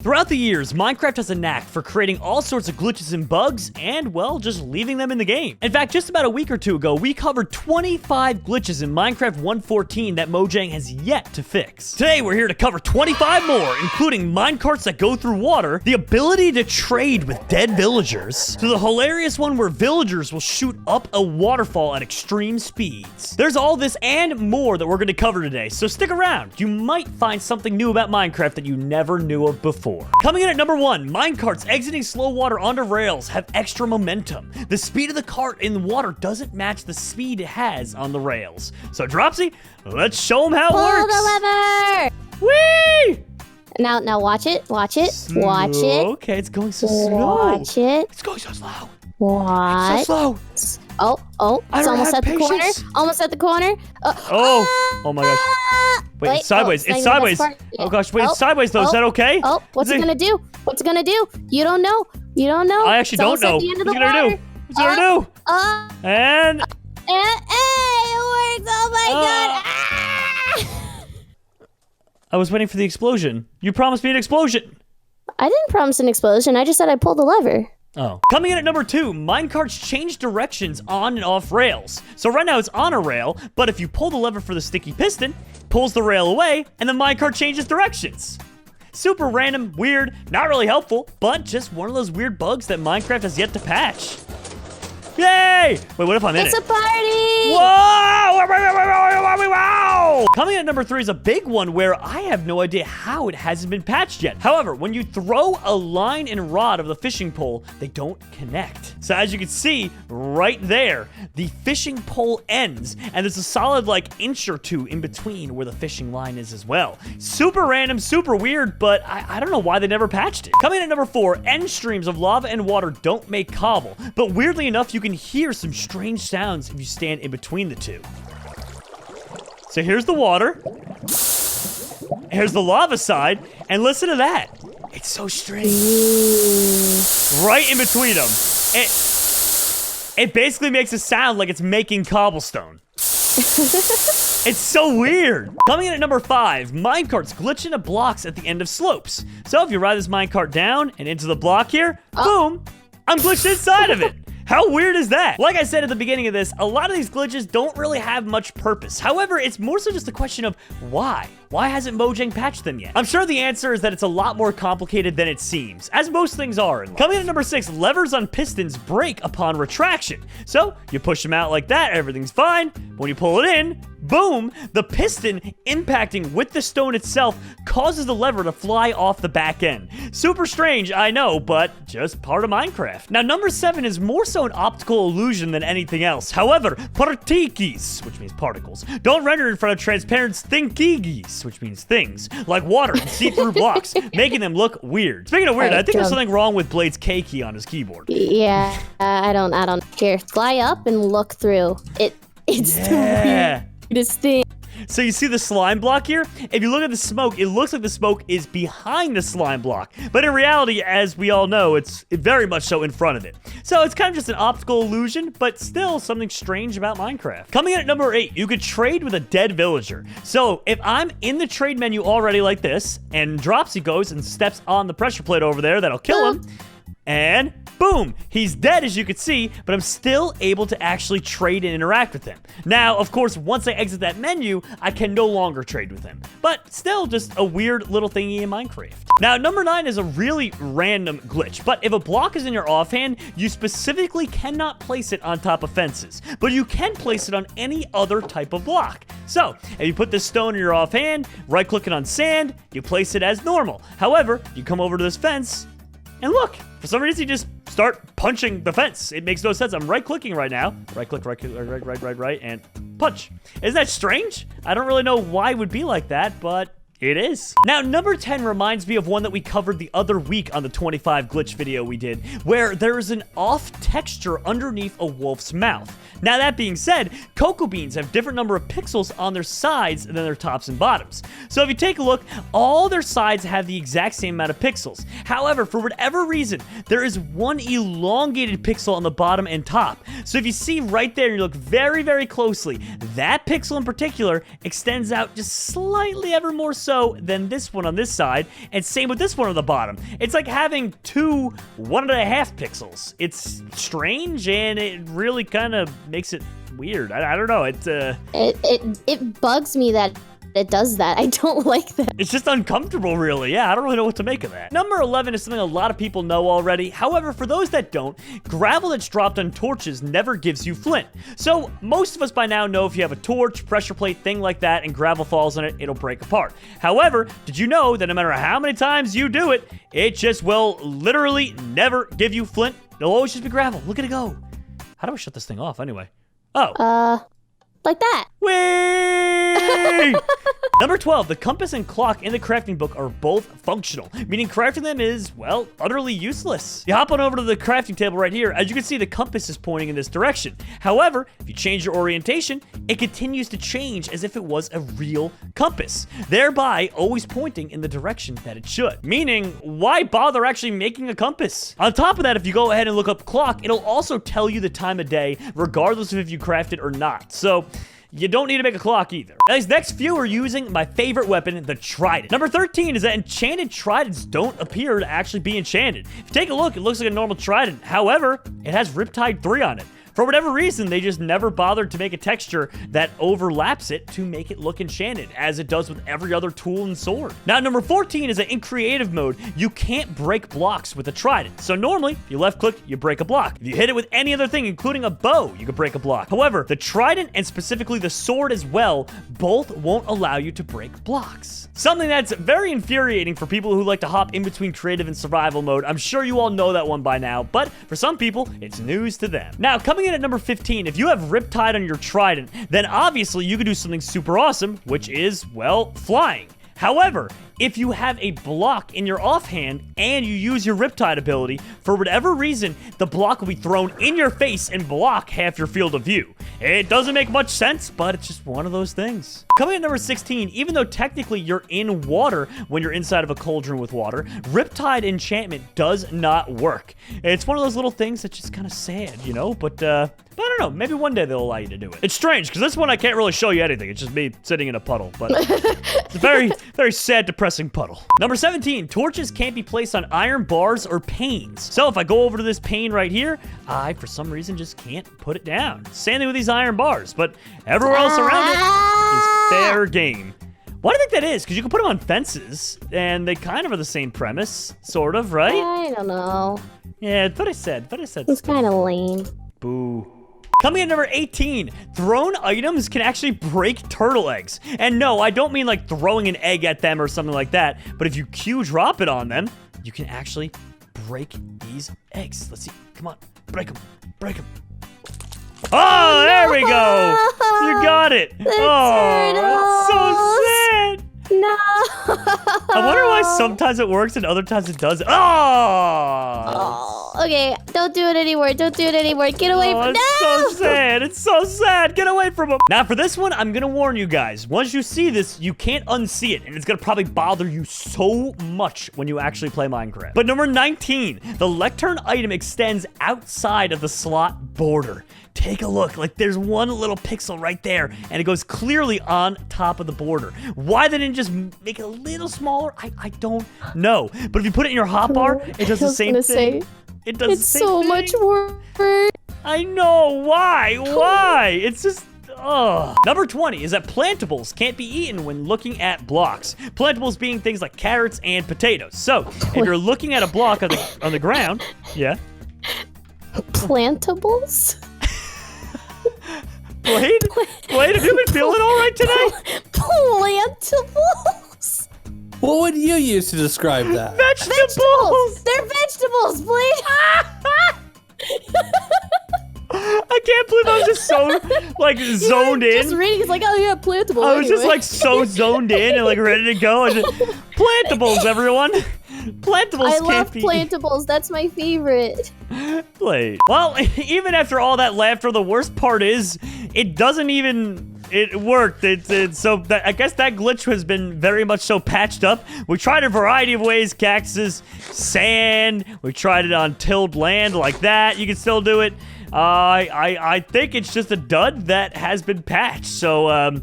Throughout the years, Minecraft has a knack for creating all sorts of glitches and bugs and, well, just leaving them in the game. In fact, just about a week or two ago, we covered 25 glitches in Minecraft 1.14 that Mojang has yet to fix. Today, we're here to cover 25 more, including minecarts that go through water, the ability to trade with dead villagers, to the hilarious one where villagers will shoot up a waterfall at extreme speeds. There's all this and more that we're going to cover today, so stick around. You might find something new about Minecraft that you never knew of before. Coming in at number 1, minecarts exiting slow water onto rails have extra momentum. The speed of the cart in the water doesn't match the speed it has on the rails. So Dropsy, let's show them how it works. Pull the lever! Whee! Now watch it, watch it, watch it. Okay, it's going so slow. Watch it. It's going so slow. Watch. So slow. Oh, it's almost at the corner. Almost at the corner. Oh my gosh. Wait, it's sideways. It's sideways. Oh gosh, wait, it's sideways though. Is that okay? Oh, what's it gonna do? What's it gonna do? You don't know. You don't know. I actually don't know. What's it gonna do? What's it gonna do? And hey, it works. Oh my god. I was waiting for the explosion. You promised me an explosion. I didn't promise an explosion. I just said I pulled the lever. Oh. Coming in at number 2, minecarts change directions on and off rails. So right now it's on a rail, but if you pull the lever for the sticky piston, it pulls the rail away, and the minecart changes directions. Super random, weird, not really helpful, but just one of those weird bugs that Minecraft has yet to patch. Yay! Wait, what if I'm in it? It's a party! Whoa! Wow! Coming in at number 3 is a big one where I have no idea how it hasn't been patched yet. However, when you throw a line and rod of the fishing pole, they don't connect. So as you can see, right there, the fishing pole ends, and there's a solid inch or two in between where the fishing line is as well. Super random, super weird, but I don't know why they never patched it. Coming in at number 4, end streams of lava and water don't make cobble, but weirdly enough, you can hear some strange sounds if you stand in between the two. So here's the water. Here's the lava side. And listen to that. It's so strange. Right in between them. It basically makes a sound like it's making cobblestone. It's so weird. Coming in at number 5, minecarts glitch into blocks at the end of slopes. So if you ride this minecart down and into the block here, boom, I'm glitched inside of it. How weird is that? Like I said at the beginning of this, a lot of these glitches don't really have much purpose. However, it's more so just a question of why. Why hasn't Mojang patched them yet? I'm sure the answer is that it's a lot more complicated than it seems, as most things are in life. Coming in at number 6, levers on pistons break upon retraction. So you push them out like that, everything's fine. When you pull it in, boom, the piston impacting with the stone itself causes the lever to fly off the back end. Super strange, I know, but just part of Minecraft. Now, number 7 is more so an optical illusion than anything else. However, partikis, which means particles, don't render in front of transparent thinkigis, which means things, like water and see-through blocks, making them look weird. Speaking of weird, I think there's something wrong with Blade's K key on his keyboard. Yeah, I don't. Here, fly up and look through. It's the weirdest thing. So you see the slime block here? If you look at the smoke, it looks like the smoke is behind the slime block. But in reality, as we all know, it's very much so in front of it. So it's kind of just an optical illusion, but still something strange about Minecraft. Coming in at number 8, you could trade with a dead villager. So if I'm in the trade menu already like this, and Dropsy goes and steps on the pressure plate over there, that'll kill him. And boom, he's dead as you can see, but I'm still able to actually trade and interact with him. Now, of course, once I exit that menu, I can no longer trade with him, but still just a weird little thingy in Minecraft. Now, number 9 is a really random glitch, but if a block is in your offhand, you specifically cannot place it on top of fences, but you can place it on any other type of block. So, if you put this stone in your offhand, right-click it on sand, you place it as normal. However, you come over to this fence, and look, for some reason, you just start punching the fence. It makes no sense. I'm right-clicking right now. Right-click, right, and punch. Isn't that strange? I don't really know why it would be like that, but it is. Now, number 10 reminds me of one that we covered the other week on the 25 glitch video we did, where there is an off texture underneath a wolf's mouth. Now, that being said, cocoa beans have different number of pixels on their sides than their tops and bottoms. So if you take a look, all their sides have the exact same amount of pixels. However, for whatever reason, there is one elongated pixel on the bottom and top. So if you see right there and you look very, very closely, that pixel in particular extends out just slightly ever more so so than this one on this side, and same with this one on the bottom. It's like having two 1.5 pixels. It's strange, and it really kind of makes it weird. I don't know. It bugs me that it does that. I don't like that. It's just uncomfortable, really. Yeah, I don't really know what to make of that. Number 11 is something a lot of people know already. However, for those that don't, gravel that's dropped on torches never gives you flint. So most of us by now know if you have a torch, pressure plate, thing like that, and gravel falls on it, it'll break apart. However, did you know that no matter how many times you do it, it just will literally never give you flint? It'll always just be gravel. Look at it go. How do I shut this thing off anyway? Oh. Like that. Whee! Number 12, the compass and clock in the crafting book are both functional, meaning crafting them is, well, utterly useless. You hop on over to the crafting table right here. As you can see, the compass is pointing in this direction. However, if you change your orientation, it continues to change as if it was a real compass, thereby always pointing in the direction that it should. Meaning, why bother actually making a compass? On top of that, if you go ahead and look up clock, it'll also tell you the time of day, regardless of if you craft it or not. So, you don't need to make a clock either. These next few are using my favorite weapon, the Trident. Number 13 is that enchanted tridents don't appear to actually be enchanted. If you take a look, it looks like a normal trident. However, it has Riptide 3 on it. For whatever reason, they just never bothered to make a texture that overlaps it to make it look enchanted, as it does with every other tool and sword. Now, number 14 is that in creative mode, you can't break blocks with a trident. So normally, if you left click, you break a block. If you hit it with any other thing, including a bow, you could break a block. However, the trident and specifically the sword as well, both won't allow you to break blocks. Something that's very infuriating for people who like to hop in between creative and survival mode. I'm sure you all know that one by now, but for some people, it's news to them. Now, coming in at number 15, if you have Riptide on your trident, then obviously you could do something super awesome, which is, well, flying. However, if you have a block in your offhand and you use your Riptide ability, for whatever reason, the block will be thrown in your face and block half your field of view. It doesn't make much sense, but it's just one of those things. Coming at number 16, even though technically you're in water when you're inside of a cauldron with water, Riptide enchantment does not work. It's one of those little things that's just kind of sad, you know, but I don't know, maybe one day they'll allow you to do it. It's strange, because this one I can't really show you anything. It's just me sitting in a puddle, but it's a very, very sad, depressing puddle. Number 17, torches can't be placed on iron bars or panes. So if I go over to this pane right here, I, for some reason, just can't put it down. Same thing with these iron bars, but everywhere else around it is fair game. Why do you think that is? Because you can put them on fences, and they kind of are the same premise, sort of, right? I don't know. Yeah, but I said. It's kind of lame. Boo. Coming in number 18, thrown items can actually break turtle eggs. And no, I don't mean like throwing an egg at them or something like that, but if you Q drop it on them, you can actually break these eggs. Let's see. Come on. Break them. Break them. Oh, there we go. You got it. Oh, it's so sad. No. I wonder why sometimes it works and other times it doesn't. Oh, okay. Don't do it anymore. Don't do it anymore. Get away from It's so sad. It's so sad. Get away from him. Now, for this one, I'm going to warn you guys. Once you see this, you can't unsee it, and it's going to probably bother you so much when you actually play Minecraft. But number 19, the lectern item extends outside of the slot border. Take a look. Like, there's one little pixel right there, and it goes clearly on top of the border. Why they didn't just make it a little smaller, I don't know. But if you put it in your hotbar, it does the same thing. It does the same thing. It's so much work. I know. Why? It's just... Ugh. Number 20 is that plantables can't be eaten when looking at blocks. Plantables being things like carrots and potatoes. So, if you're looking at a block on the ground... Yeah? Plantables? Blade, have you been feeling all right today? Plantables? What would you use to describe that? Vegetables! They're vegetables, Blade! I can't believe I was just so, like, zoned in. Just reading, it's like, oh yeah, plantable. I was just, like, so zoned in and, like, ready to go. And just, plantables, everyone. Plantables I can't love be... plantables. That's my favorite. Blade. Well, even after all that laughter, the worst part is it doesn't even... It worked. I guess that glitch has been very much so patched up. We tried a variety of ways. Cactuses, sand. We tried it on tilled land like that. You can still do it. I think it's just a dud that has been patched. So,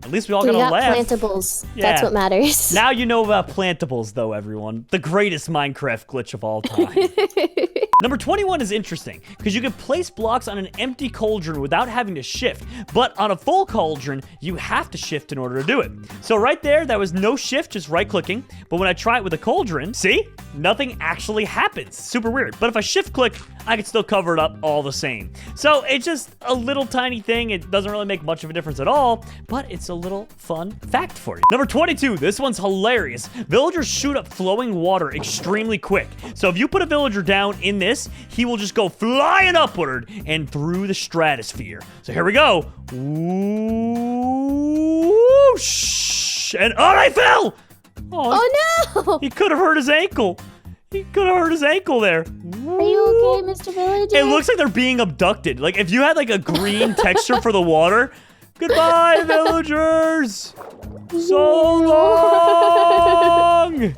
At least we all We got got to laugh. plantables. Yeah. That's what matters. Now you know about plantables, though, everyone. The greatest Minecraft glitch of all time. Number 21 is interesting, because you can place blocks on an empty cauldron without having to shift, but on a full cauldron, you have to shift in order to do it. So right there, that was no shift, just right-clicking, but when I try it with a cauldron, see? Nothing actually happens. Super weird. But if I shift-click, I can still cover it up all the same. So it's just a little tiny thing. It doesn't really make much of a difference at all, but it's a little fun fact for you. Number 22, this one's hilarious. Villagers shoot up flowing water extremely quick. So if you put a villager down in this, he will just go flying upward and through the stratosphere. So here we go. Whoosh. And I fell! Oh no! He could have hurt his ankle. He could have hurt his ankle there. Are you okay, Mr. Villager? It looks like they're being abducted. Like, if you had, like, a green texture for the water. Goodbye, villagers. So long.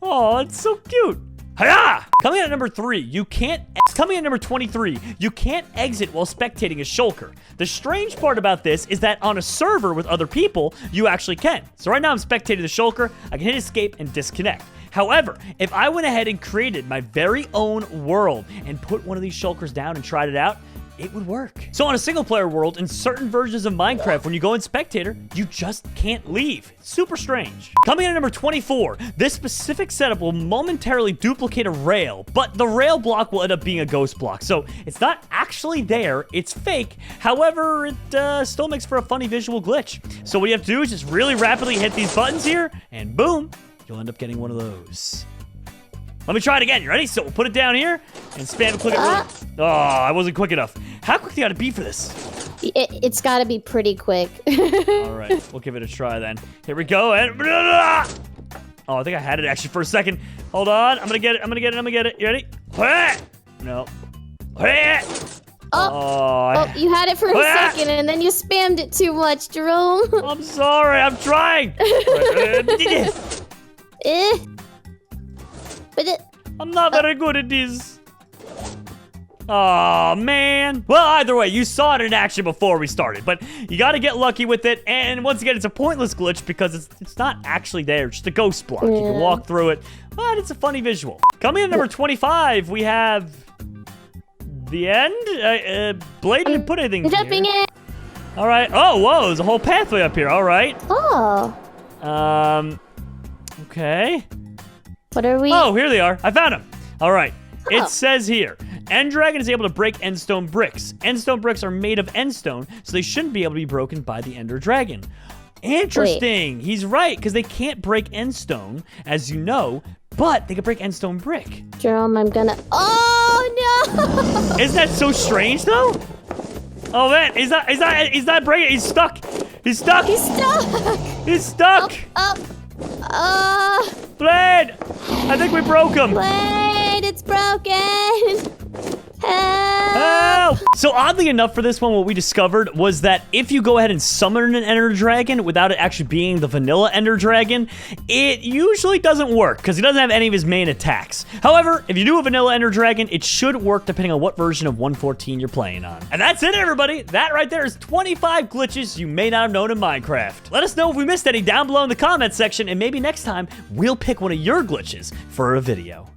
Oh, it's so cute. Hiya! Coming in at number 23, you can't exit while spectating a shulker. The strange part about this is that on a server with other people, you actually can. So right now I'm spectating the shulker. I can hit escape and disconnect. However, if I went ahead and created my very own world and put one of these shulkers down and tried it out, it would work. So on a single player world, in certain versions of Minecraft, when you go in spectator, you just can't leave. It's super strange. Coming in at number 24, this specific setup will momentarily duplicate a rail, but the rail block will end up being a ghost block. So it's not actually there, it's fake. However, it still makes for a funny visual glitch. So what you have to do is just really rapidly hit these buttons here, and boom, you'll end up getting one of those. Let me try it again. You ready? So we'll put it down here and spam click it. Oh, I wasn't quick enough. How quick do you gotta be for this? It's gotta be pretty quick. All right, we'll give it a try then. Here we go. And oh, I think I had it actually for a second. Hold on. I'm gonna get it. I'm gonna get it. I'm gonna get it. You ready? No. Oh, you had it for a second and then you spammed it too much, Jerome. I'm sorry. I'm trying. I'm not very good at this. Oh, man. Well, either way, you saw it in action before we started, but you got to get lucky with it. And once again, it's a pointless glitch because it's not actually there. It's just a ghost block. You can walk through it, but it's a funny visual. Coming in at number 25, we have the end. Blade didn't put anything Jumping here. in. All right. Oh, whoa. There's a whole pathway up here. All right. Oh. Okay. What are we? Oh, here they are. I found them. All right. It says here, End Dragon is able to break endstone bricks. Endstone bricks are made of endstone, so they shouldn't be able to be broken by the Ender Dragon. Interesting. Wait. He's right, because they can't break endstone, as you know, but they can break endstone brick. Jerome, I'm gonna... Oh, no! Isn't that so strange, though? Oh, man. He's not breaking. He's stuck. He's stuck. He's stuck. He's stuck. Blade! I think we broke him. Blade, it's broken. Help! So oddly enough for this one, what we discovered was that if you go ahead and summon an Ender Dragon without it actually being the vanilla Ender Dragon, it usually doesn't work because he doesn't have any of his main attacks. However, if you do a vanilla Ender Dragon, it should work depending on what version of 1.14 you're playing on. And that's it, everybody. That right there is 25 glitches you may not have known in Minecraft. Let us know if we missed any down below in the comments section, and maybe next time we'll pick one of your glitches for a video.